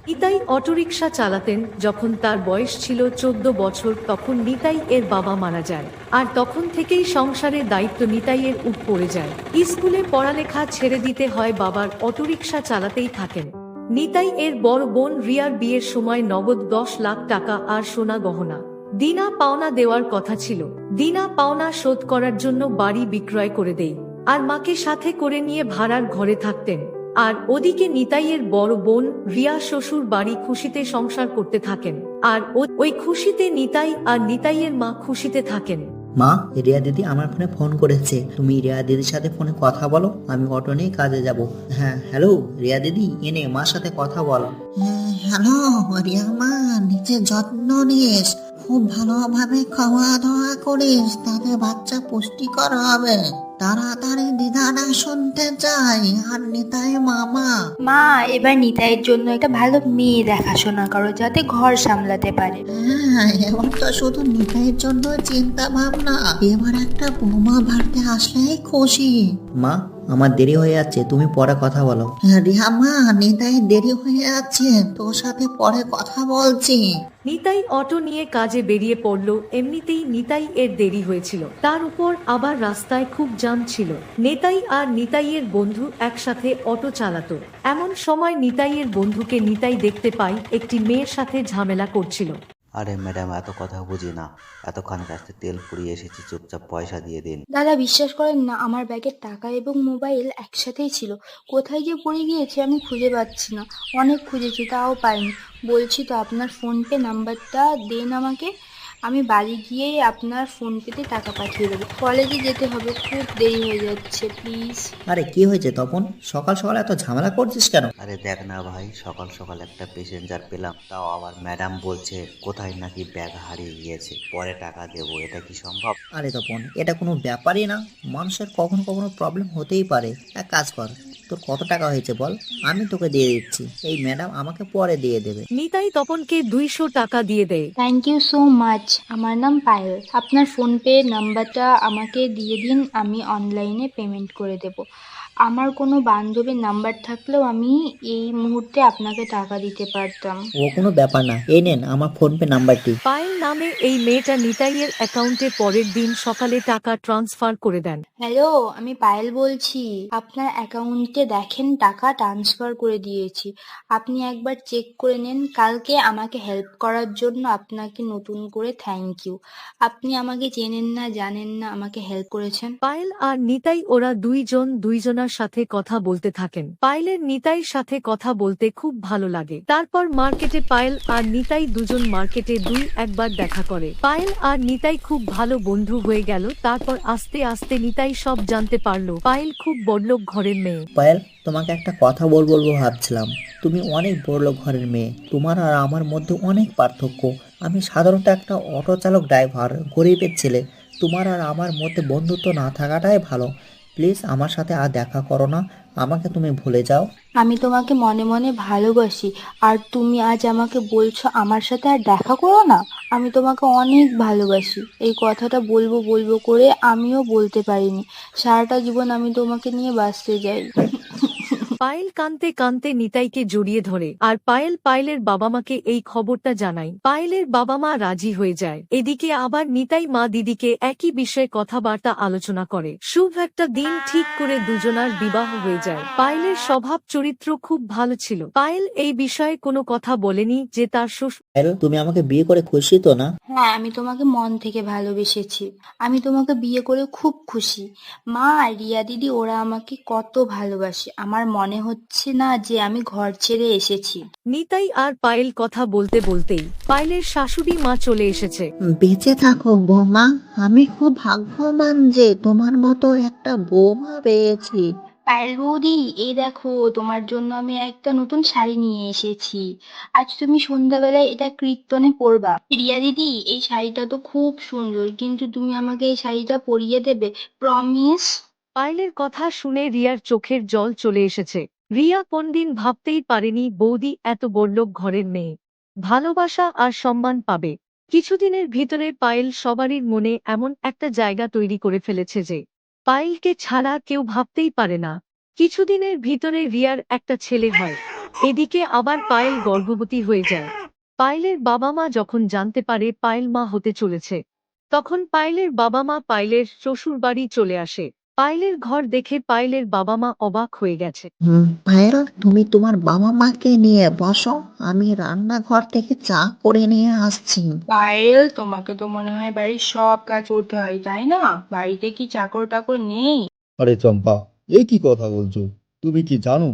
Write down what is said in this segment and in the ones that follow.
Nitai autorickshaw চালাতেন যখন তার বয়স ছিল 14 বছর। তখন নিতাই এর বাবা মারা যায়, আর তখন থেকেই সংসারের দায়িত্ব নিতাইয়ের উপর পড়ে যায়। স্কুলে পড়ালেখা ছেড়ে দিতে হয়, বাবার অটোরিকশা চালাতেই থাকেন। নিতাই এর বড় বোন রিয়ার বিয়ের সময় নগদ 10 লাখ টাকা আর সোনা গহনা দিনা পাওনা দেওয়ার কথা ছিল। দিনা পাওনা শোধ করার জন্য বাড়ি বিক্রয় করে দেয়, আর মাকে সাথে করে নিয়ে ভাড়ার ঘরে থাকতেন। আর ওদিকে নিতাইয়ের বড় বোন রিয়া শ্বশুর বাড়ি খুশিতে সংসার করতে থাকেন, আর ওই খুশিতে নিতাই আর নিতাইয়ের মা খুশিতে থাকেন। মা, রিয়া দিদি আমার ফোনে ফোন করেছে, তুমি রিয়া দিদির সাথে ফোনে কথা বলো, আমি অটো নিয়ে কাজে যাব। হ্যাঁ হ্যালো রিয়া দিদি, এনে মার সাথে কথা বলো। হ্যালো রিয়া মা, নিজের যত্ন নিস, খুব ভালোভাবে খাওয়া দাওয়া করিস, তাহলে বাচ্চা পুষ্টিকর হবে। তাড়াতাড়ি দিদারা শুনতে চাই, আর নিতাই মামা। মা, এবার নিতাইয়ের জন্য একটা ভালো মেয়ে দেখাশোনা করো, যাতে ঘর সামলাতে পারে। হ্যাঁ, এবার তো শুধু নিতাইয়ের জন্য চিন্তা ভাবনা, এবার একটা বৌমা বাড়িতে আসলেই খুশি। মা, আমার দেরি হয়ে যাচ্ছে, তুমি পরে কথা বলো। রিয়া মা, নিতাই দেরি হয়ে যাচ্ছে, তোর সাথে পরে কথা বলছি। নিতাই অটো নিয়ে কাজে বেরিয়ে পড়ল। এমনিতেই নিতাই এর দেরি হয়েছিল, তার উপর আবার রাস্তায় খুব জ্যাম ছিল। নিতাই আর নিতাইয়ের বন্ধু একসাথে অটো চালাতো। এমন সময় নিতাইয়ের বন্ধুকে নিতাই দেখতে পায় একটি মেয়ের সাথে ঝামেলা করছিল। আরে ম্যাডাম, এত কথা বুঝি না, এতক্ষণ রাস্তায় তেল পুড়িয়ে এসেছি, চুপচাপ পয়সা দিয়ে দিন। দাদা, বিশ্বাস করেন না, আমার ব্যাগের টাকা এবং মোবাইল একসাথেই ছিল। কোথায় যে পড়ে গিয়েছে আমি খুঁজে পাচ্ছি না। অনেক খুঁজেছি, তাও পাইনি। বলছি তো, আপনার ফোনপে নাম্বারটা দেন আমাকে, আমি বাড়ি গিয়ে আপনার ফোনপেতে টাকা পাঠিয়ে দেবো। কলেজে যেতে হবে, খুব দেরি হয়ে যাচ্ছে, প্লিজ। আরে কি হয়েছে তপন, সকাল সকাল এত ঝামেলা করছিস কেন? আরে দেখ না ভাই, সকাল সকাল একটা প্যাসেঞ্জার পেলাম, তাও আবার ম্যাডাম বলছে কোথায় নাকি ব্যাগ হারিয়ে গিয়েছে, পরে টাকা দেবো। এটা কি সম্ভব? আরে তপন, এটা কোনো ব্যাপারই না, মানুষের কখনো কখনো প্রবলেম হতেই পারে। এক কাজ কর, তোর কত টাকা হয়েছে বল, আমি তোকে দিয়ে দিচ্ছি, এই ম্যাডাম আমাকে পরে দিয়ে দেবে। নিতাই তপনকে 200 টাকা দিয়ে দেয়। Thank you so much. আমার নাম পায়েল। আপনার ফোনপে নাম্বারটা আমাকে দিয়ে দিন, আমি অনলাইনে পেমেন্ট করে দেব। আমার কোনো বান্ধবীর নাম্বার থাকলেও আমি এই মুহূর্তে আপনাকে টাকা দিতে পারতাম। ও কোনো ব্যাপার না, এই নেন আমার ফোনপে নাম্বারটি। পায়েল নামে এই মেয়েটা নিতাইয়ের অ্যাকাউন্টে পরের দিন সকালে টাকা ট্রান্সফার করে দেন। হ্যালো, আমি পায়েল বলছি। আপনার অ্যাকাউন্টে দেখেন, টাকা ট্রান্সফার করে দিয়েছি। আপনি একবার চেক করে নেন। কালকে আমাকে হেল্প করার জন্য আপনাকে নতুন করে থ্যাংক ইউ। আপনি আমাকে চেনেন না, জানেন না, আমাকে হেল্প করেছেন। পায়েল আর নিতাই ওরা দুইজন দুইজনার সাথে কথা বলতে থাকেন। পায়েলের নিতাইয়ের সাথে কথা বলতে খুব ভালো লাগে। তারপর মার্কেটে পায়েল আর নিতাই দুজন মার্কেটে একবার দেখা করে। পায়েল আর নিতাই খুব ভালো বন্ধু হয়ে গেল। তারপর আস্তে আস্তে নিতাই সব জানতে পারলো পায়েল খুব বড়লোক ঘরের মেয়ে। পায়েল, তোমাকে একটা কথা বলবো ভাবছিলাম, তুমি অনেক বড়লোক ঘরের মেয়ে, তোমার আর আমার মধ্যে অনেক পার্থক্য। আমি সাধারণত একটা অটো চালক ড্রাইভার, গরিবের ছেলে। তোমার আর আমার মধ্যে বন্ধুত্ব না থাকাটাই ভালো। প্লিজ আমার সাথে আর দেখা করো না, আমাকে তুমি ভুলে যাও। আমি তোমাকে মনে মনে ভালোবাসি, আর তুমি আজ আমাকে বলছো আমার সাথে আর দেখা করো না? আমি তোমাকে অনেক ভালোবাসি। এই কথাটা বলবো বলবো করে আমিও বলতে পারিনি। সারাটা জীবন আমি তোমাকে নিয়ে বাঁচতে যাই। পায়েল কাঁদতে কাঁদতে নিতাইকে জড়িয়ে ধরে, আর পায়েলের বাবা মাকে এই খবরটা জানায়। পায়েলের বাবা মা রাজি হয়ে যায়। এদিকে আবার নিতাই মা দিদিকে একই বিষয়ে কথাবার্তা আলোচনা করে। শুভ একটা দিন ঠিক করে দুজনার বিবাহ হয়ে যায়। পায়েলের স্বভাব চরিত্র খুব ভালো ছিল। পায়েল এই বিষয়ে কোনো কথা বলেনি যে তার শ্বশুর। পায়েল, তুমি আমাকে বিয়ে করে খুশি তো না? হ্যাঁ, আমি তোমাকে মন থেকে ভালোবেসেছি। আমি তোমাকে বিয়ে করে খুব খুশি। মা, রিয়া দিদি ওরা আমাকে কত ভালোবাসে, আমার মনে হচ্ছে না যে আমি ঘর ছেড়ে এসেছি। নিতাই আর পায়েল কথা বলতে বলতেই পায়েলের শাশুড়ি মা চলে এসেছে। বেঁচে থাকো বৌমা, আমি খুব ভাগ্যবান যে তোমার মতো একটা বৌমা পেয়েছি। পায়েল বৌদি, এই দেখো, তোমার জন্য আমি একটা নতুন শাড়ি নিয়ে এসেছি। আজ তুমি সন্ধ্যাবেলায় এটা কীর্তনে পরবা। রিয়া দিদি, এই শাড়িটা তো খুব সুন্দর, কিন্তু তুমি আমাকে এই শাড়িটা পরিয়ে দেবে, প্রমিস? পায়েলের কথা শুনে রিয়ার চোখের জল চলে এসেছে। রিয়া কোনদিন ভাবতেই পারেনি বৌদি এত বড়লোক ঘরের মেয়ে ভালোবাসা আর সম্মান পাবে। কিছুদিনের ভিতরে পায়েল সবারই মনে এমন একটা জায়গা তৈরি করে ফেলেছে যে পায়েলকে ছাড়া কেউ ভাবতেই পারে না। কিছুদিনের ভিতরে রিয়ার একটা ছেলে হয়। এদিকে আবার পায়েল গর্ভবতী হয়ে যায়। পায়েলের বাবা মা যখন জানতে পারে পায়েল মা হতে চলেছে, তখন পায়েলের বাবা মা পায়েলের শ্বশুর বাড়ি চলে আসে। পায়েলের ঘর দেখে পায়েলের বাবা মা অবাক হয়ে গেছে। পায়েল, তুমি তোমার বাবা মাকে নিয়ে বসো, আমি রান্নাঘর থেকে চা করে নিয়ে আসছি। পায়েল, তোমাকে তো মনে হয় বাড়ির সব কাজ করতে হয়, তাই না? বাড়িতে কি চাকর টাকর নেই? আরে চম্পা, এ কি কথা বলছো? তুমি কি জানো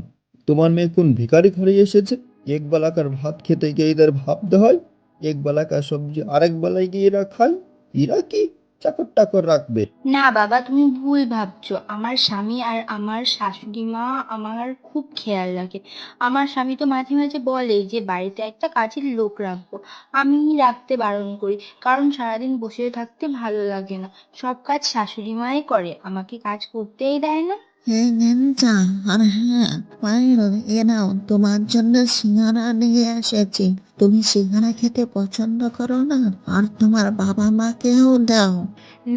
তোমার মেয়ে কোন ভিখারি ঘরে এসেছে? এক বেলাকার ভাত খেতে গিয়ে এদের ভাবতে হয়, এক বেলাকার সবজি আরেক বেলায় গিয়ে এরা খায়। এরা কি চাকর টাকর রাখবে? না বাবা, তুমি ভুল ভাবছো। আমার স্বামী আর আমার শাশুড়ি মা আমার খুব খেয়াল রাখে। আমার স্বামী তো মাঝে মাঝে বলে যে বাড়িতে একটা কাজের লোক রাখবো। আমি রাখতে বারণ করি, কারণ সারাদিন বসে থাকতে ভালো লাগে না। সব কাজ শাশুড়ি মাই করে, আমাকে কাজ করতেই দেয় না। হ্যাঁ চা। আর হ্যাঁ পায়েল, এ নাও, তোমার জন্য সিঙ্গারা নিয়ে এসেছি। তুমি সিঙ্গারা খেতে পছন্দ করো না? আর তোমার বাবা মাকেও দাও।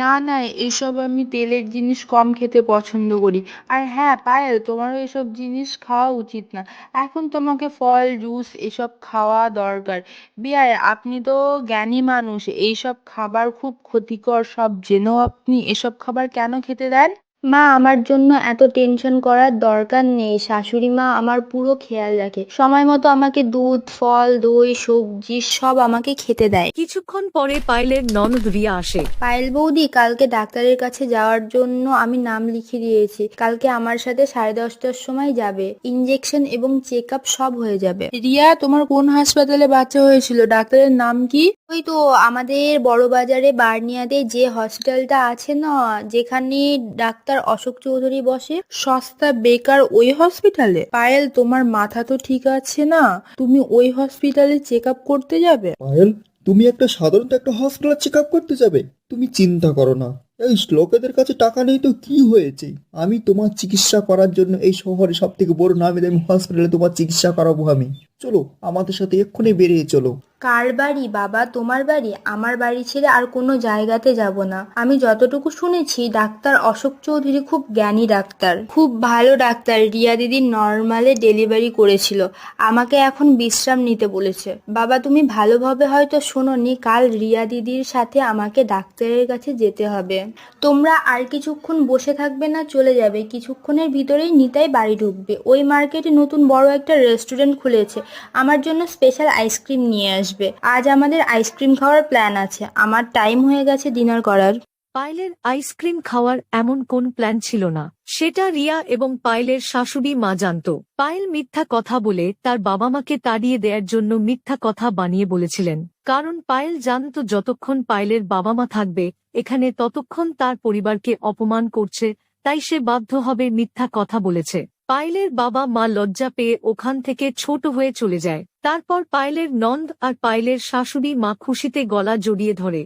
না না, এসব আমি তেলের জিনিস কম খেতে পছন্দ করি। আর হ্যাঁ পায়েল, তোমারও এসব জিনিস খাওয়া উচিত না। এখন তোমাকে ফল জুস এসব খাওয়া দরকার। বিয়ার, আপনি তো জ্ঞানী মানুষ, এইসব খাবার খুব ক্ষতিকর সব জেনেও আপনি এসব খাবার কেন খেতে দেন? মা, আমার জন্য এত টেনশন করার দরকার নেই। শাশুড়ি মা আমার পুরো খেয়াল রাখে, সময় মতো আমাকে দুধ, ফল, দই, সবজি সব আমাকে খেতে দেয়। কিছুক্ষণ পরে পায়েলের ননদ রিয়া আসে। পায়েল বৌদি, কালকে ডাক্তারের কাছে যাওয়ার জন্য আমি নাম লিখে দিয়েছি। কালকে আমার সাথে 10:30টার সময় যাবে। ইনজেকশন এবং চেক আপ সব হয়ে যাবে। রিয়া, তোমার কোন হাসপাতালে বাচ্চা হয়েছিল? ডাক্তারের নাম কি? ওই তো আমাদের বড় বাজারে বার্নিয়াতে যে হসপিটালটা আছে না, যেখানে ডাক্তার অশোক চৌধুরী বসে, সস্তা বেকার ওই হসপিটালে। পায়েল, তোমার মাথা তো ঠিক আছে না? তুমি ওই হসপিটালে চেক আপ করতে যাবে? পায়েল, তুমি একটা সাধারণ একটা হসপিটাল চেক আপ করতে যাবে? তুমি চিন্তা করো না, এই লোকেদের কাছে টাকা নেই তো কি হয়েছে? আমি তোমার চিকিৎসা করার জন্য এই শহরে সব থেকে বড় নামি দামি হসপিটালে তোমার চিকিৎসা করাবো আমি। চলো আমাদের সাথে এক্ষুনি বেরিয়ে চলো। কার বাড়ি বাবা? তোমার বাড়ি? আমার বাড়ি ছেড়ে আর কোনো জায়গাতে যাব না। আমি যতটুকু শুনেছি, ডাক্তার অশোক চৌধুরী খুব জ্ঞানী ডাক্তার, খুব ভালো ডাক্তার। রিয়া দিদি নর্মালে ডেলিভারি করেছিল, আমাকে এখন বিশ্রাম নিতে বলেছে। বাবা, তুমি ভালোভাবে হয়তো শোনোনি, কাল রিয়া দিদির সাথে আমাকে ডাক্তারের কাছে যেতে হবে। তোমরা আর কিছুক্ষণ বসে থাকবে না, চলে যাবে। কিছুক্ষণের ভিতরেই নিতাই বাড়ি ঢুকবে। ওই মার্কেটে নতুন বড় একটা রেস্টুরেন্ট খুলেছে, আমার জন্য স্পেশাল আইসক্রিম নিয়ে আসবে। আজ আমাদের আইসক্রিম খাওয়ার প্ল্যান আছে। আমার টাইম হয়ে গেছে ডিনার করার। পায়েলের আইসক্রিম খাওয়ার এমন কোন প্ল্যান ছিল না, সেটা রিয়া এবং পায়েলের শাশুড়ি মা জানতো। পায়েল মিথ্যা কথা বলে তার বাবা মাকে তাড়িয়ে দেওয়ার জন্য মিথ্যা কথা বানিয়ে বলেছিলেন, কারণ পায়েল জানতো যতক্ষণ পায়েলের বাবা মা থাকবে এখানে ততক্ষণ তার পরিবারকে অপমান করছে, তাই সে বাধ্য হবে মিথ্যা কথা বলেছে। পায়েলের বাবা মা লজ্জা পেয়ে ওখান থেকে ছোট হয়ে চলে যায়। তারপর পায়েলের নন্দ আর পায়েলের শাশুড়ি মা খুশিতে গলা জড়িয়ে ধরে।